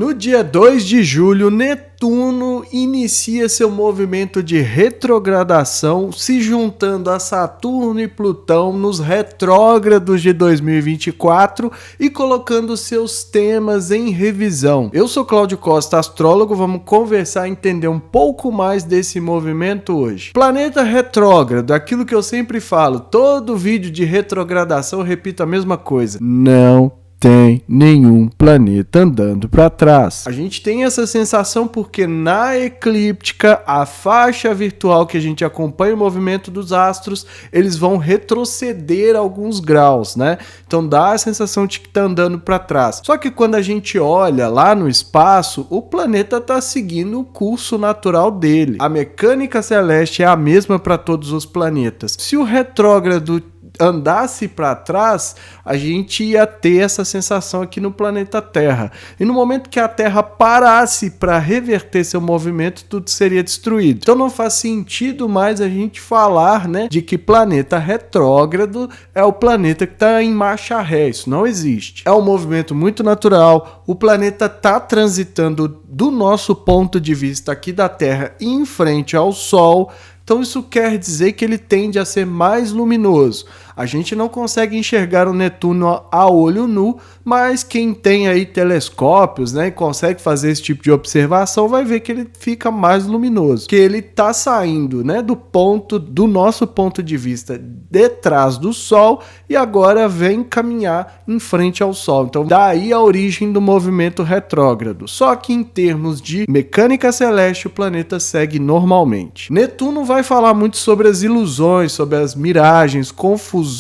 No dia 2 de julho, Netuno inicia seu movimento de retrogradação, se juntando a Saturno e Plutão nos retrógrados de 2024 e colocando seus temas em revisão. Eu sou Cláudio Costa, astrólogo, vamos conversar e entender um pouco mais desse movimento hoje. Planeta retrógrado, aquilo que eu sempre falo, todo vídeo de retrogradação eu repito a mesma coisa. Não tem nenhum planeta andando para trás. A gente tem essa sensação porque na eclíptica, a faixa virtual que a gente acompanha o movimento dos astros, eles vão retroceder alguns graus, né? Então dá a sensação de que está andando para trás. Só que quando a gente olha lá no espaço, o planeta está seguindo o curso natural dele. A mecânica celeste é a mesma para todos os planetas. Se o retrógrado andasse para trás, a gente ia ter essa sensação aqui no planeta Terra. E no momento que a Terra parasse para reverter seu movimento, tudo seria destruído. Então não faz sentido mais a gente falar, né, de que planeta retrógrado é o planeta que está em marcha ré. Isso não existe. É um movimento muito natural. O planeta está transitando do nosso ponto de vista aqui da Terra em frente ao Sol. Então isso quer dizer que ele tende a ser mais luminoso. A gente não consegue enxergar o Netuno a olho nu, mas quem tem aí telescópios, né, e consegue fazer esse tipo de observação, vai ver que ele fica mais luminoso. Que ele está saindo, né, do nosso ponto de vista detrás do Sol e agora vem caminhar em frente ao Sol. Então daí a origem do movimento retrógrado. Só que em termos de mecânica celeste, o planeta segue normalmente. Netuno vai falar muito sobre as ilusões, sobre as miragens, confusões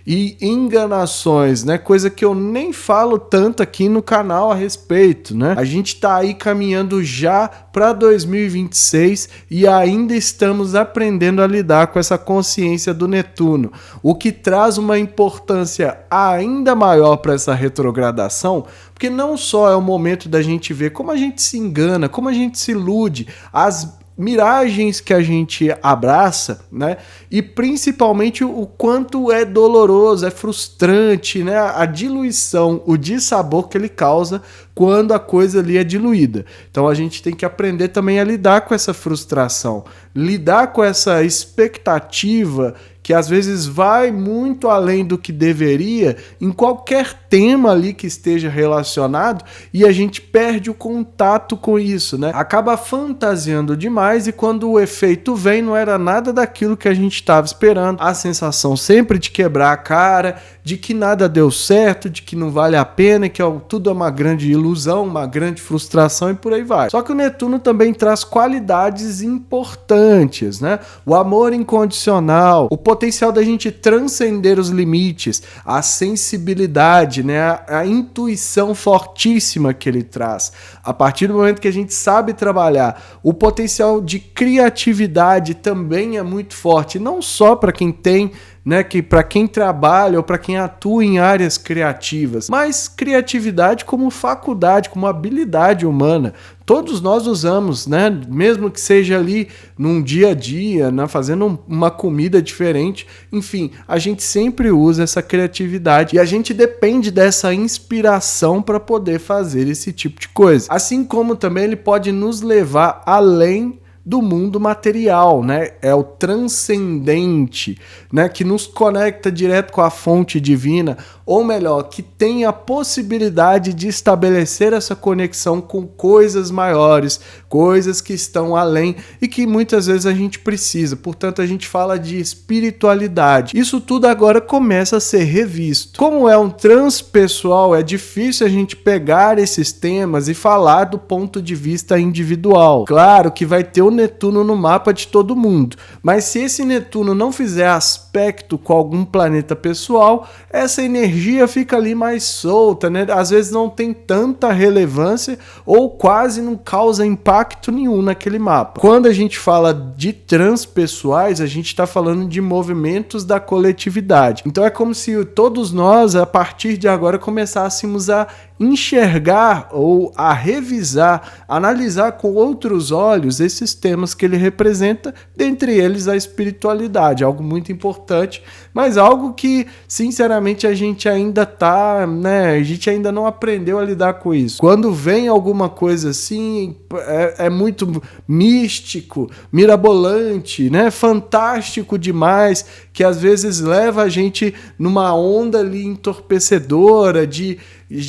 e enganações, né? Coisa que eu nem falo tanto aqui no canal a respeito, né? A gente tá aí caminhando já para 2026 e ainda estamos aprendendo a lidar com essa consciência do Netuno, o que traz uma importância ainda maior para essa retrogradação, porque não só é o momento da gente ver como a gente se engana, como a gente se ilude, as miragens que a gente abraça, né? E principalmente o quanto é doloroso, é frustrante, né? A diluição, o dissabor que ele causa quando a coisa ali é diluída. Então a gente tem que aprender também a lidar com essa frustração, lidar com essa expectativa que às vezes vai muito além do que deveria em qualquer tema ali que esteja relacionado e a gente perde o contato com isso, né? Acaba fantasiando demais e quando o efeito vem não era nada daquilo que a gente estava esperando. A sensação sempre de quebrar a cara, de que nada deu certo, de que não vale a pena, que tudo é uma grande ilusão, uma grande frustração e por aí vai. Só que o Netuno também traz qualidades importantes, né? O amor incondicional, o potencial da gente transcender os limites, a sensibilidade, né? A intuição fortíssima que ele traz. A partir do momento que a gente sabe trabalhar, o potencial de criatividade também é muito forte, não só para quem tem, né, que para quem trabalha ou para quem atua em áreas criativas, mas criatividade como faculdade, como habilidade humana. Todos nós usamos, né, mesmo que seja ali num dia a dia, né, fazendo uma comida diferente, enfim, a gente sempre usa essa criatividade e a gente depende dessa inspiração para poder fazer esse tipo de coisa. Assim como também ele pode nos levar além do mundo material, né? É o transcendente, né? Que nos conecta direto com a fonte divina, ou melhor, que tem a possibilidade de estabelecer essa conexão com coisas maiores, coisas que estão além e que muitas vezes a gente precisa. Portanto, a gente fala de espiritualidade. Isso tudo agora começa a ser revisto. Como é um transpessoal, é difícil a gente pegar esses temas e falar do ponto de vista individual. Claro que vai ter o Netuno no mapa de todo mundo, mas se esse Netuno não fizer aspecto com algum planeta pessoal, essa energia fica ali mais solta, né? Às vezes não tem tanta relevância ou quase não causa impacto nenhum naquele mapa. Quando a gente fala de transpessoais, a gente está falando de movimentos da coletividade. Então é como se todos nós, a partir de agora, começássemos a enxergar ou a revisar, analisar com outros olhos esses temas que ele representa, dentre eles a espiritualidade, algo muito importante, mas algo que, sinceramente, a gente ainda tá, né, a gente ainda não aprendeu a lidar com isso. Quando vem alguma coisa assim, é muito místico, mirabolante, né, fantástico demais, que às vezes leva a gente numa onda ali entorpecedora de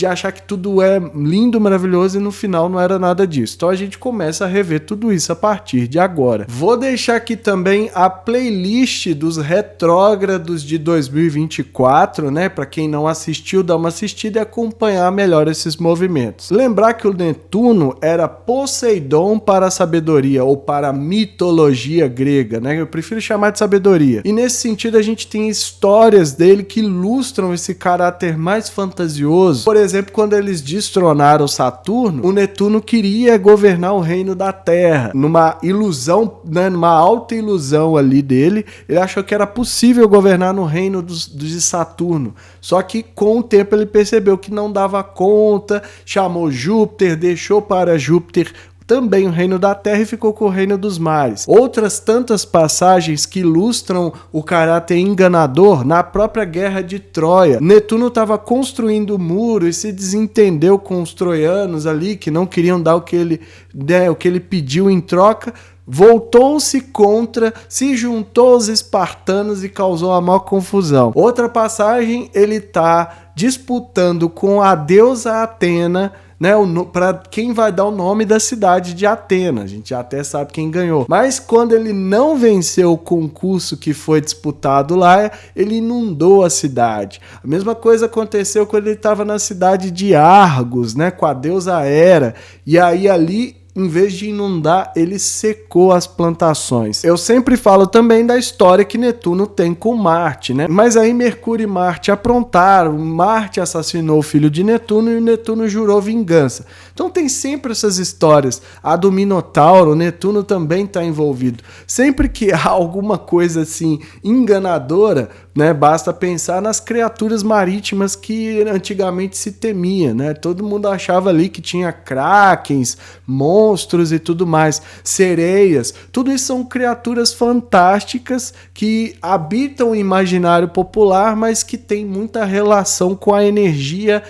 achar que tudo é lindo, maravilhoso e no final não era nada disso. Então a gente começa a rever tudo isso a partir de agora. Vou deixar aqui também a playlist dos retrógrados de 2024, né? Para quem não assistiu, dar uma assistida e acompanhar melhor esses movimentos. Lembrar que o Netuno era Poseidon para a sabedoria ou para a mitologia grega, né? Eu prefiro chamar de sabedoria. E nesse sentido a gente tem histórias dele que ilustram esse caráter mais fantasioso. Por exemplo, quando eles destronaram Saturno, o Netuno queria governar o reino da Terra. Numa ilusão, né, numa alta ilusão ali dele, ele achou que era possível governar no reino de Saturno. Só que com o tempo ele percebeu que não dava conta, chamou Júpiter, deixou para Júpiter também o reino da terra e ficou com o reino dos mares. Outras tantas passagens que ilustram o caráter enganador na própria guerra de Troia. Netuno estava construindo o muro e se desentendeu com os troianos ali, que não queriam dar o que ele pediu em troca. Voltou-se contra, se juntou aos espartanos e causou a maior confusão. Outra passagem, ele está disputando com a deusa Atena, né, para quem vai dar o nome da cidade de Atena. A gente já até sabe quem ganhou. Mas quando ele não venceu o concurso que foi disputado lá, ele inundou a cidade. A mesma coisa aconteceu quando ele estava na cidade de Argos, né, com a deusa Hera. E aí ali, em vez de inundar, ele secou as plantações. Eu sempre falo também da história que Netuno tem com Marte, né? Mas aí Mercúrio e Marte aprontaram, Marte assassinou o filho de Netuno e o Netuno jurou vingança. Então tem sempre essas histórias. A do Minotauro, Netuno também está envolvido. Sempre que há alguma coisa assim enganadora, né, basta pensar nas criaturas marítimas que antigamente se temia, né? Todo mundo achava ali que tinha krakens, monstros e tudo mais, sereias. Tudo isso são criaturas fantásticas que habitam o imaginário popular, mas que tem muita relação com a energia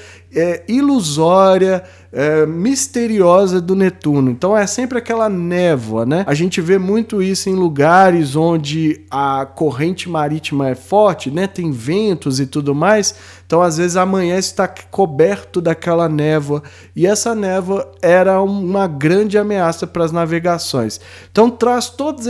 ilusória, misteriosa do Netuno. Então é sempre aquela névoa, né? A gente vê muito isso em lugares onde a corrente marítima é forte, né? Tem ventos e tudo mais. Então às vezes amanhece está coberto daquela névoa e essa névoa era uma grande ameaça para as navegações. Então traz todos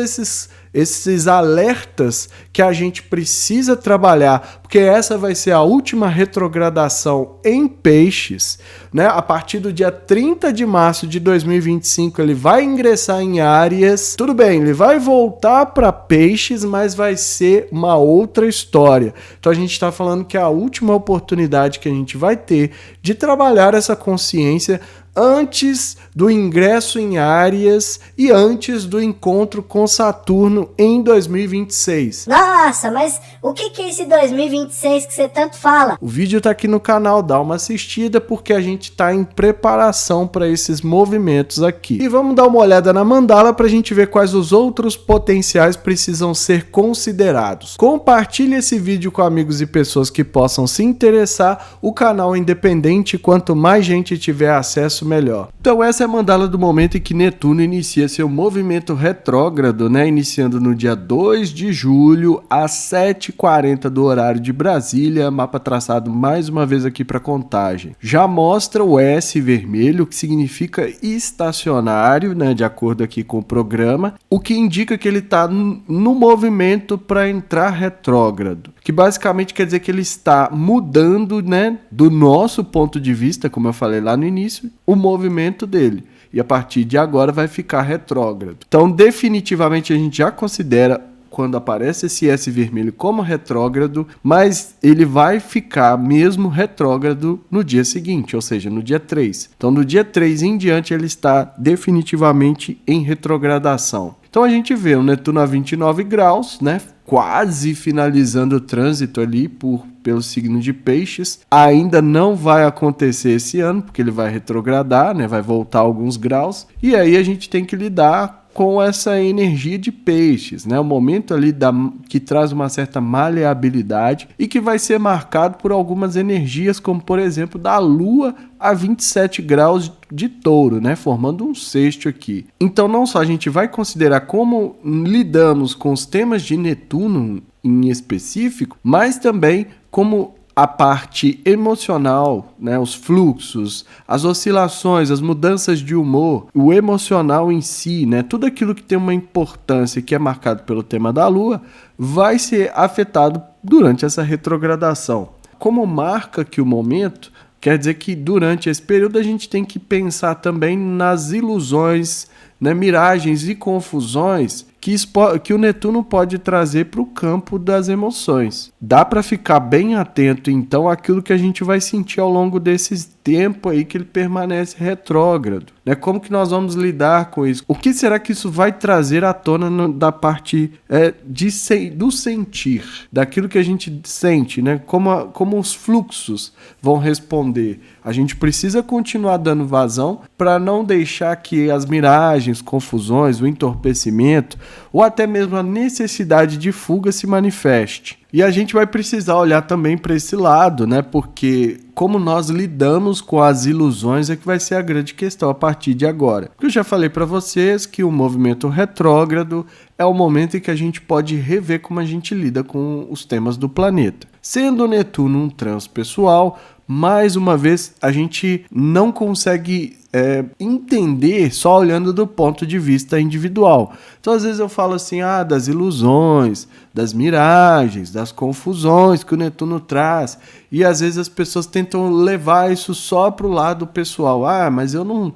esses alertas que a gente precisa trabalhar, porque essa vai ser a última retrogradação em Peixes, né? A partir do dia 30 de março de 2025 ele vai ingressar em Áries. Tudo bem, ele vai voltar para Peixes, mas vai ser uma outra história. Então a gente está falando que é a última oportunidade que a gente vai ter de trabalhar essa consciência antes do ingresso em Áries e antes do encontro com Saturno em 2026. Nossa, mas o que é esse 2026 que você tanto fala? O vídeo tá aqui no canal, dá uma assistida porque a gente tá em preparação para esses movimentos aqui. E vamos dar uma olhada na mandala para a gente ver quais os outros potenciais precisam ser considerados. Compartilhe esse vídeo com amigos e pessoas que possam se interessar. O canal é independente, quanto mais gente tiver acesso, melhor. Então essa é a mandala do momento em que Netuno inicia seu movimento retrógrado, né? Iniciando no dia 2 de julho, às 7h40 do horário de Brasília, mapa traçado mais uma vez aqui para contagem. Já mostra o S vermelho, que significa estacionário, né? De acordo aqui com o programa, o que indica que ele está no movimento para entrar retrógrado, que basicamente quer dizer que ele está mudando, né? Do nosso ponto de vista, como eu falei lá no início, o movimento dele. E a partir de agora vai ficar retrógrado. Então, definitivamente, a gente já considera, quando aparece esse S vermelho, como retrógrado, mas ele vai ficar mesmo retrógrado no dia seguinte, ou seja, no dia 3. Então, no dia 3 em diante, ele está definitivamente em retrogradação. Então, a gente vê o Netuno a 29 graus, né? Quase finalizando o trânsito ali por pelo signo de Peixes. Ainda não vai acontecer esse ano, porque ele vai retrogradar, né? Vai voltar alguns graus. E aí a gente tem que lidar com essa energia de Peixes, né? O momento ali que traz uma certa maleabilidade e que vai ser marcado por algumas energias, como por exemplo da Lua a 27 graus de Touro, né? Formando um sexto aqui. Então não só a gente vai considerar como lidamos com os temas de Netuno em específico, mas também como a parte emocional, né, os fluxos, as oscilações, as mudanças de humor, o emocional em si, né, tudo aquilo que tem uma importância que é marcado pelo tema da Lua, vai ser afetado durante essa retrogradação. Como marca que o momento, quer dizer que durante esse período a gente tem que pensar também nas ilusões, né, miragens e confusões que o Netuno pode trazer para o campo das emoções. Dá para ficar bem atento, então, àquilo que a gente vai sentir ao longo desse tempo aí que ele permanece retrógrado. Né? Como que nós vamos lidar com isso? O que será que isso vai trazer à tona da parte do sentir, daquilo que a gente sente, né? Como os fluxos vão responder? A gente precisa continuar dando vazão para não deixar que as miragens, confusões, o entorpecimento ou até mesmo a necessidade de fuga se manifeste. E a gente vai precisar olhar também para esse lado, né? Porque como nós lidamos com as ilusões é que vai ser a grande questão a partir de agora. Eu já falei para vocês que o movimento retrógrado é o momento em que a gente pode rever como a gente lida com os temas do planeta. Sendo Netuno um transpessoal, mais uma vez a gente não consegue entender só olhando do ponto de vista individual. Então às vezes eu falo assim, das ilusões, das miragens, das confusões que o Netuno traz, e às vezes as pessoas tentam levar isso só para o lado pessoal. Mas eu não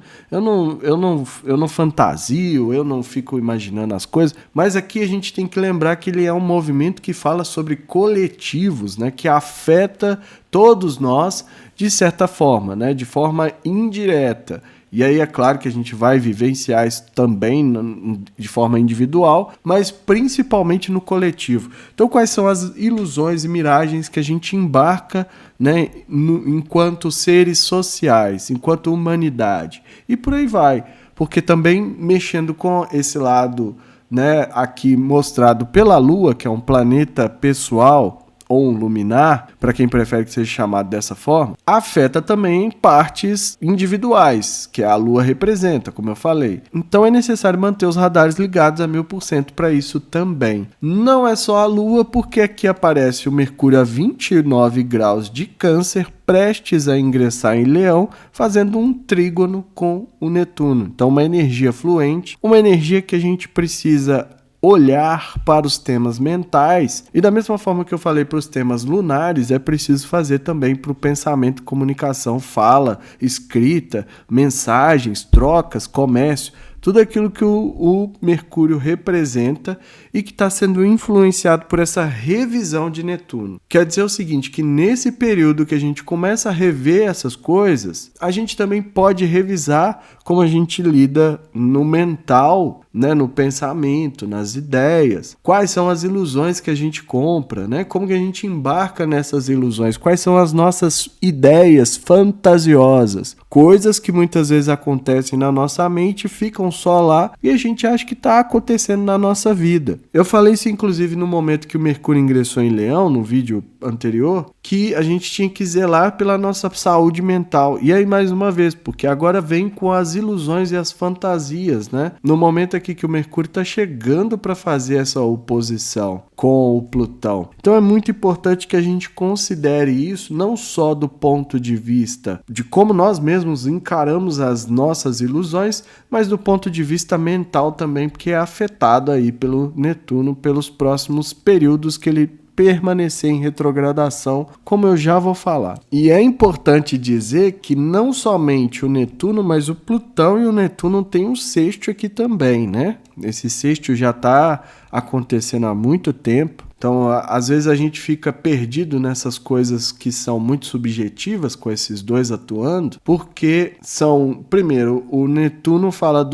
fantasio, eu não fico imaginando as coisas. Mas aqui a gente tem que lembrar que ele é um movimento que fala sobre coletivos, né, que afeta todos nós de certa forma, né, de forma indireta. E aí é claro que a gente vai vivenciar isso também de forma individual, mas principalmente no coletivo. Então quais são as ilusões e miragens que a gente embarca, né, enquanto seres sociais, enquanto humanidade? E por aí vai, porque também mexendo com esse lado, né, aqui mostrado pela Lua, que é um planeta pessoal, ou um luminar, para quem prefere que seja chamado dessa forma, afeta também partes individuais, que a Lua representa, como eu falei. Então é necessário manter os radares ligados a 1000% para isso também. Não é só a Lua, porque aqui aparece o Mercúrio a 29 graus de Câncer, prestes a ingressar em Leão, fazendo um trígono com o Netuno. Então uma energia fluente, uma energia que a gente precisa olhar para os temas mentais, e da mesma forma que eu falei para os temas lunares, é preciso fazer também para o pensamento, comunicação, fala, escrita, mensagens, trocas, comércio, tudo aquilo que o Mercúrio representa e que está sendo influenciado por essa revisão de Netuno. Quer dizer o seguinte, que nesse período que a gente começa a rever essas coisas, a gente também pode revisar como a gente lida no mental, né, no pensamento, nas ideias. Quais são as ilusões que a gente compra, né? Como que a gente embarca nessas ilusões? Quais são as nossas ideias fantasiosas? Coisas que muitas vezes acontecem na nossa mente, ficam só lá e a gente acha que está acontecendo na nossa vida. Eu falei isso inclusive no momento que o Mercúrio ingressou em Leão, no vídeo anterior, que a gente tinha que zelar pela nossa saúde mental. E aí mais uma vez, porque agora vem com as ilusões e as fantasias, né? No momento aqui que o Mercúrio está chegando para fazer essa oposição com o Plutão. Então é muito importante que a gente considere isso não só do ponto de vista de como nós mesmos encaramos as nossas ilusões, mas do ponto de vista mental também, porque é afetado aí pelo Netuno pelos próximos períodos que ele permanecer em retrogradação, como eu já vou falar. E é importante dizer que não somente o Netuno, mas o Plutão e o Netuno tem um sexto aqui também, né? Esse sexto já está acontecendo há muito tempo. Então, às vezes a gente fica perdido nessas coisas que são muito subjetivas com esses dois atuando, porque são, primeiro, o Netuno fala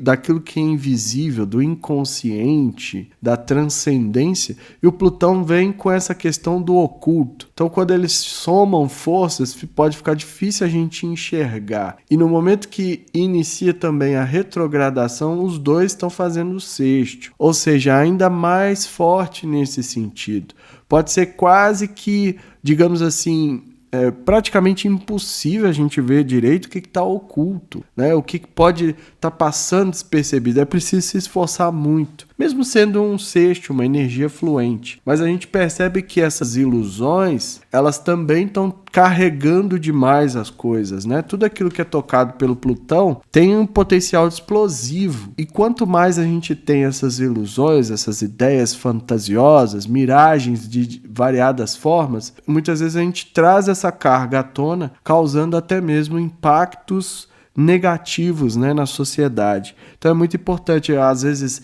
daquilo que é invisível, do inconsciente, da transcendência, e o Plutão vem com essa questão do oculto. Então, quando eles somam forças, pode ficar difícil a gente enxergar. E no momento que inicia também a retrogradação, os dois estão fazendo o sexto, ou seja, ainda mais forte nesse sentido. Pode ser quase que, digamos assim, praticamente impossível a gente ver direito o que está oculto, né? O que pode estar passando despercebido. É preciso se esforçar muito, mesmo sendo um sexto, uma energia fluente. Mas a gente percebe que essas ilusões, elas também estão carregando demais as coisas, né? Tudo aquilo que é tocado pelo Plutão tem um potencial explosivo. E quanto mais a gente tem essas ilusões, essas ideias fantasiosas, miragens de variadas formas, muitas vezes a gente traz essa carga à tona, causando até mesmo impactos negativos, né, na sociedade. Então é muito importante, às vezes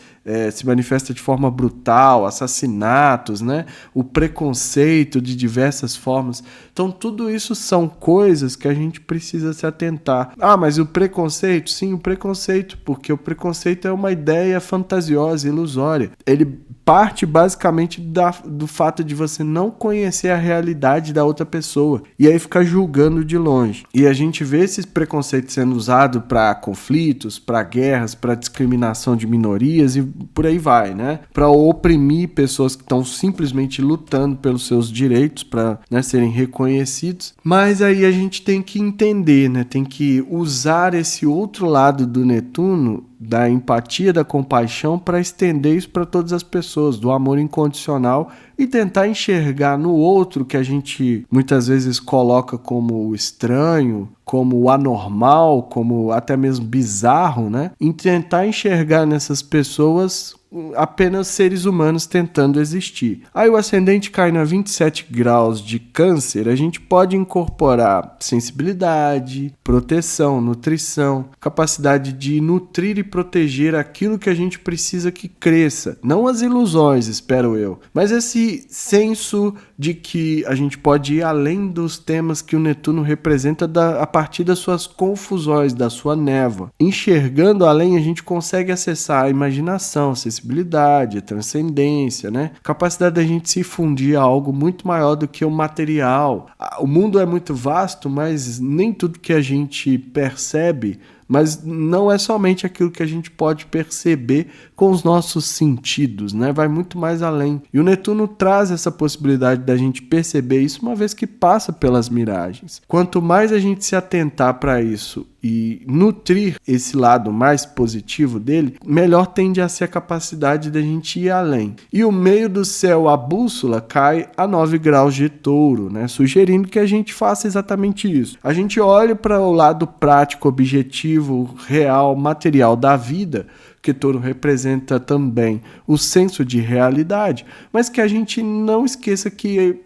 se manifesta de forma brutal, assassinatos, né, o preconceito de diversas formas. Então tudo isso são coisas que a gente precisa se atentar. Mas o preconceito? Sim, o preconceito, porque o preconceito é uma ideia fantasiosa, ilusória. Ele parte basicamente do fato de você não conhecer a realidade da outra pessoa e aí ficar julgando de longe. E a gente vê esses preconceitos sendo usados para conflitos, para guerras, para discriminação de minorias e por aí vai, né? Para oprimir pessoas que estão simplesmente lutando pelos seus direitos para, né, serem reconhecidos. Mas aí a gente tem que entender, né? Tem que usar esse outro lado do Netuno, da empatia, da compaixão, para estender isso para todas as pessoas, do amor incondicional, e tentar enxergar no outro, que a gente muitas vezes coloca como estranho, como anormal, como até mesmo bizarro, né? E tentar enxergar nessas pessoas apenas seres humanos tentando existir. Aí o ascendente cai na 27 graus de Câncer, a gente pode incorporar sensibilidade, proteção, nutrição, capacidade de nutrir e proteger aquilo que a gente precisa que cresça. Não as ilusões, espero eu, mas esse senso de que a gente pode ir além dos temas que o Netuno representa a partir das suas confusões, da sua névoa. Enxergando além, a gente consegue acessar a imaginação, a sensibilidade, a transcendência, né? Capacidade da gente se fundir a algo muito maior do que o material. O mundo é muito vasto, mas nem tudo que a gente percebe, mas não é somente aquilo que a gente pode perceber com os nossos sentidos, né? Vai muito mais além. E o Netuno traz essa possibilidade da gente perceber isso uma vez que passa pelas miragens. Quanto mais a gente se atentar para isso e nutrir esse lado mais positivo dele, melhor tende a ser a capacidade da gente ir além. E o meio do céu, a bússola, cai a 9 graus de Touro, né? Sugerindo que a gente faça exatamente isso. A gente olhe para o lado prático, objetivo, real, material da vida, que Touro representa também o senso de realidade, mas que a gente não esqueça que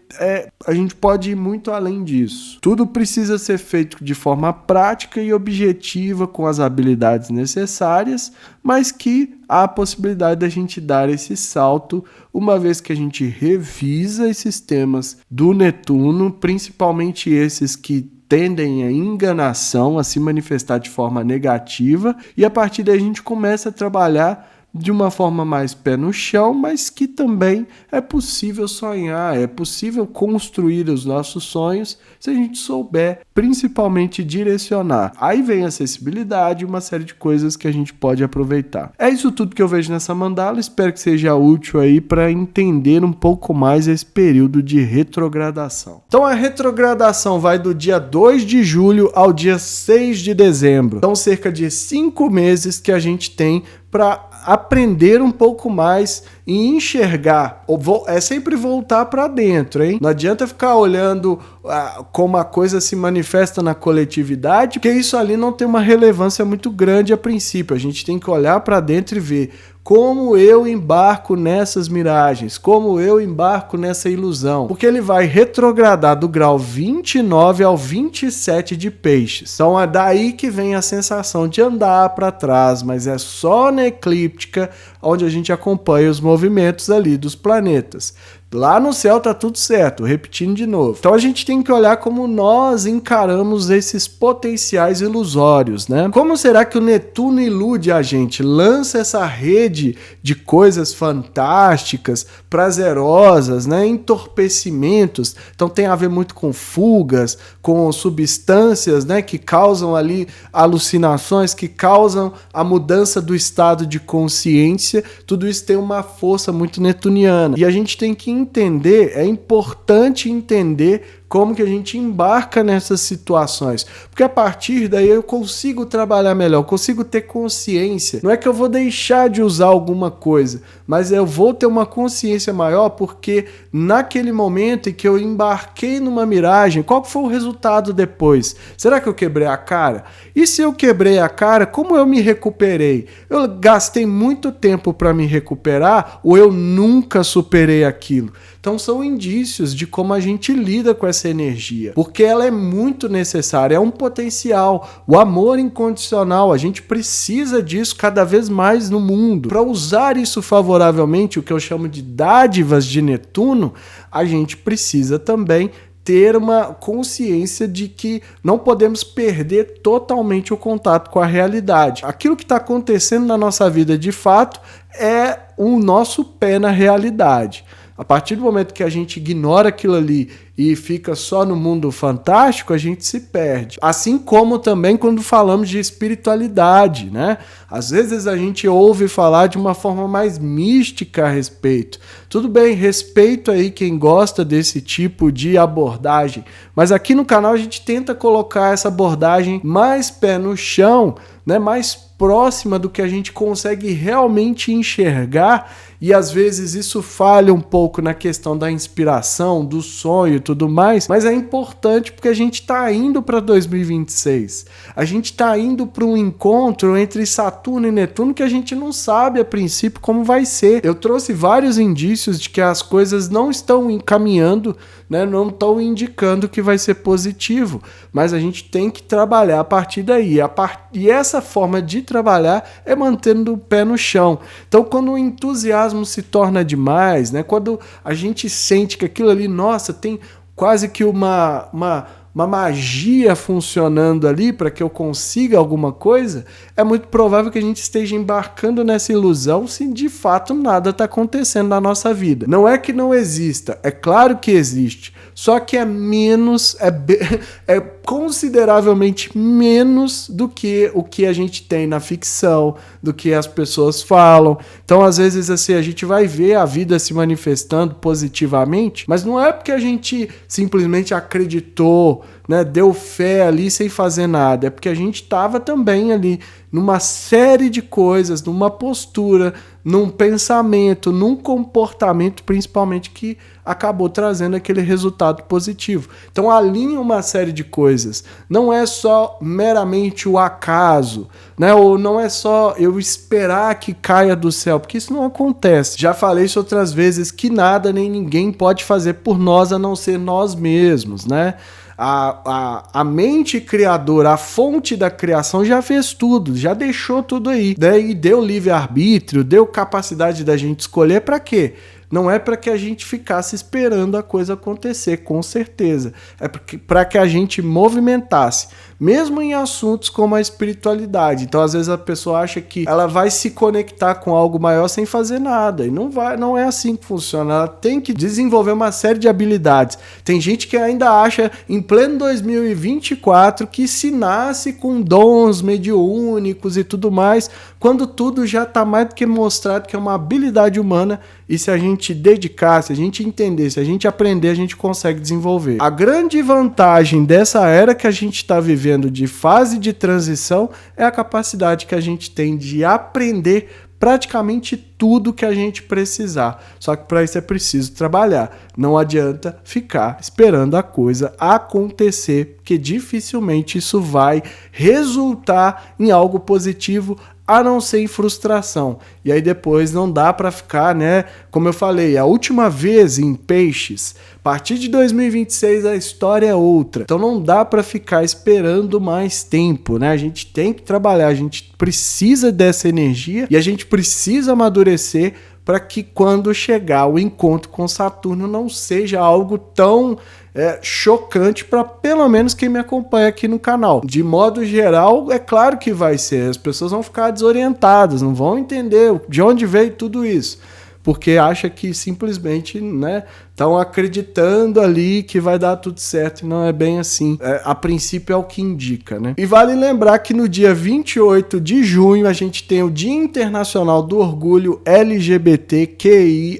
a gente pode ir muito além disso. Tudo precisa ser feito de forma prática e objetiva, com as habilidades necessárias, mas que há a possibilidade da gente dar esse salto, uma vez que a gente revisa esses temas do Netuno, principalmente esses que tendem à enganação, a se manifestar de forma negativa, e a partir daí a gente começa a trabalhar de uma forma mais pé no chão, mas que também é possível sonhar, é possível construir os nossos sonhos se a gente souber principalmente direcionar. Aí vem a acessibilidade e uma série de coisas que a gente pode aproveitar. É isso tudo que eu vejo nessa mandala, espero que seja útil aí para entender um pouco mais esse período de retrogradação. Então a retrogradação vai do dia 2 de julho ao dia 6 de dezembro. Então cerca de 5 meses que a gente tem para aprender um pouco mais e enxergar. É sempre voltar para dentro, hein? Não adianta ficar olhando como a coisa se manifesta na coletividade, porque isso ali não tem uma relevância muito grande a princípio. A gente tem que olhar para dentro e ver como eu embarco nessas miragens, como eu embarco nessa ilusão. Porque ele vai retrogradar do grau 29 ao 27 de Peixes. Então é daí que vem a sensação de andar para trás, mas é só na eclíptica onde a gente acompanha os movimentos ali dos planetas. Lá no céu tá tudo certo, repetindo de novo. Então a gente tem que olhar como nós encaramos esses potenciais ilusórios, né? Como será que o Netuno ilude a gente? Lança essa rede de coisas fantásticas, prazerosas, né? Entorpecimentos. Então tem a ver muito com fugas, com substâncias, né? Que causam ali alucinações, que causam a mudança do estado de consciência. Tudo isso tem uma força muito netuniana. E a gente tem que entender, é importante entender como que a gente embarca nessas situações, porque a partir daí eu consigo trabalhar melhor, eu consigo ter consciência. Não é que eu vou deixar de usar alguma coisa, mas eu vou ter uma consciência maior, porque naquele momento em que eu embarquei numa miragem, qual foi o resultado depois? Será que eu quebrei a cara? E se eu quebrei a cara, como eu me recuperei? Eu gastei muito tempo para me recuperar ou eu nunca superei aquilo? Então são indícios de como a gente lida com essa energia, porque ela é muito necessária, é um potencial. O amor incondicional, a gente precisa disso cada vez mais no mundo. Para usar isso favoravelmente, o que eu chamo de dádivas de Netuno, a gente precisa também ter uma consciência de que não podemos perder totalmente o contato com a realidade. Aquilo que está acontecendo na nossa vida de fato é o nosso pé na realidade. A partir do momento que a gente ignora aquilo ali e fica só no mundo fantástico, a gente se perde. Assim como também quando falamos de espiritualidade, né? Às vezes a gente ouve falar de uma forma mais mística a respeito. Tudo bem, respeito aí quem gosta desse tipo de abordagem, mas aqui no canal a gente tenta colocar essa abordagem mais pé no chão, né? Mais próxima do que a gente consegue realmente enxergar, e às vezes isso falha um pouco na questão da inspiração, do sonho e tudo mais, mas é importante porque a gente está indo para 2026. A gente está indo para um encontro entre Saturno e Netuno que a gente não sabe a princípio como vai ser. Eu trouxe vários indícios de que as coisas não estão encaminhando, né, não estão indicando que vai ser positivo, mas a gente tem que trabalhar a partir daí. E essa forma de trabalhar é mantendo o pé no chão. Então, quando o entusiasmo se torna demais, né, quando a gente sente que aquilo ali, nossa, tem quase que uma magia funcionando ali para que eu consiga alguma coisa, é muito provável que a gente esteja embarcando nessa ilusão se de fato nada está acontecendo na nossa vida. Não é que não exista, é claro que existe, só que é menos, é consideravelmente menos do que o que a gente tem na ficção, do que as pessoas falam. Então, às vezes, assim, a gente vai ver a vida se manifestando positivamente, mas não é porque a gente simplesmente acreditou, né, deu fé ali sem fazer nada, é porque a gente estava também ali numa série de coisas, numa postura, num pensamento, num comportamento principalmente que acabou trazendo aquele resultado positivo. Então alinha uma série de coisas, não é só meramente o acaso, né? Ou não é só eu esperar que caia do céu, porque isso não acontece. Já falei isso outras vezes, que nada nem ninguém pode fazer por nós a não ser nós mesmos, né? A mente criadora, a fonte da criação já fez tudo, já deixou tudo aí. Daí deu livre-arbítrio, deu capacidade da gente escolher para quê? Não é para que a gente ficasse esperando a coisa acontecer, com certeza. É para que a gente movimentasse, mesmo em assuntos como a espiritualidade. Então, às vezes, a pessoa acha que ela vai se conectar com algo maior sem fazer nada. E não é assim que funciona. Ela tem que desenvolver uma série de habilidades. Tem gente que ainda acha, em pleno 2024, que se nasce com dons mediúnicos e tudo mais, quando tudo já está mais do que mostrado que é uma habilidade humana, e se a gente dedicar, se a gente entender, se a gente aprender, a gente consegue desenvolver. A grande vantagem dessa era que a gente está vivendo de fase de transição é a capacidade que a gente tem de aprender praticamente tudo que a gente precisar. Só que para isso é preciso trabalhar. Não adianta ficar esperando a coisa acontecer, porque dificilmente isso vai resultar em algo positivo, a não ser em frustração. E aí depois não dá para ficar, né? Como eu falei, a última vez em Peixes, a partir de 2026 a história é outra. Então não dá para ficar esperando mais tempo, né? A gente tem que trabalhar, a gente precisa dessa energia e a gente precisa amadurecer para que quando chegar o encontro com Saturno não seja algo tão chocante para pelo menos quem me acompanha aqui no canal. De modo geral, é claro que vai ser. As pessoas vão ficar desorientadas, não vão entender de onde veio tudo isso. Porque acha que simplesmente, né, estão acreditando ali que vai dar tudo certo, e não é bem assim. A princípio é o que indica, né? E vale lembrar que no dia 28 de junho a gente tem o Dia Internacional do Orgulho LGBTQIANP+,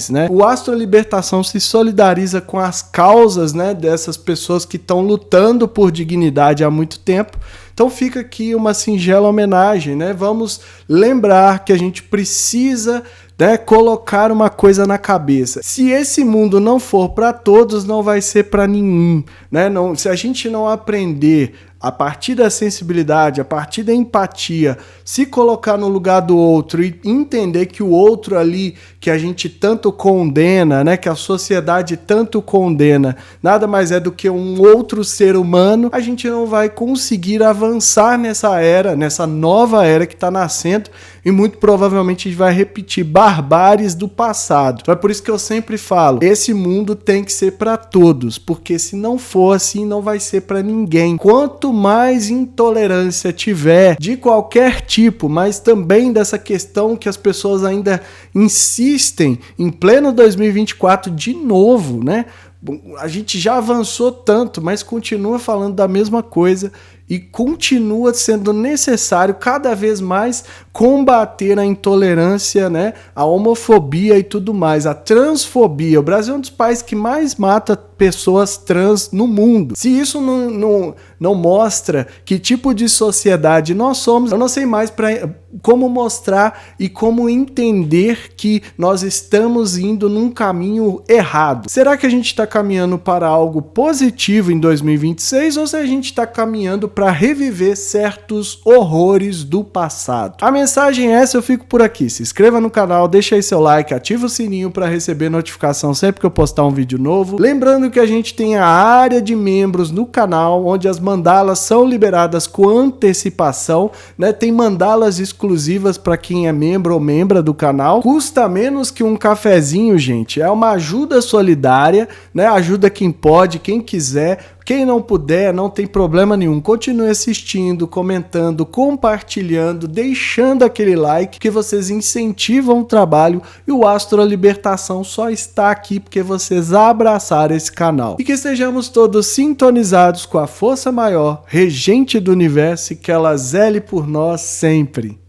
né? O Astro Libertação se solidariza com as causas, né, dessas pessoas que estão lutando por dignidade há muito tempo. Então fica aqui uma singela homenagem, né? Vamos lembrar que a gente precisa, né, colocar uma coisa na cabeça. Se esse mundo não for para todos, não vai ser para nenhum, né? Não, se a gente não aprender a partir da sensibilidade, a partir da empatia, se colocar no lugar do outro e entender que o outro ali que a gente tanto condena, né, que a sociedade tanto condena, nada mais é do que um outro ser humano, a gente não vai conseguir avançar nessa era, nessa nova era que está nascendo, e muito provavelmente a gente vai repetir barbáries do passado. Então é por isso que eu sempre falo, esse mundo tem que ser para todos, porque se não for assim, não vai ser para ninguém. Quanto mais intolerância tiver de qualquer tipo, mas também dessa questão que as pessoas ainda insistem em pleno 2024 de novo, né? A gente já avançou tanto, mas continua falando da mesma coisa e continua sendo necessário cada vez mais combater a intolerância, né, a homofobia e tudo mais, a transfobia. O Brasil é um dos países que mais mata pessoas trans no mundo. Se isso não mostra que tipo de sociedade nós somos, eu não sei mais como mostrar e como entender que nós estamos indo num caminho errado. Será que a gente está caminhando para algo positivo em 2026 ou se a gente está caminhando para reviver certos horrores do passado? A mensagem é essa, eu fico por aqui. Se inscreva no canal, deixa aí seu like, ativa o sininho para receber notificação sempre que eu postar um vídeo novo. Lembrando que a gente tem a área de membros no canal, onde as mandalas são liberadas com antecipação, né? Tem mandalas exclusivas para quem é membro ou membra do canal. Custa menos que um cafezinho, gente. É uma ajuda solidária, né? Ajuda quem pode, quem quiser. Quem não puder, não tem problema nenhum. Continue assistindo, comentando, compartilhando, deixando aquele like, que vocês incentivam o trabalho e o Astro Libertação só está aqui porque vocês abraçaram esse canal. E que estejamos todos sintonizados com a força maior, regente do universo, e que ela zele por nós sempre.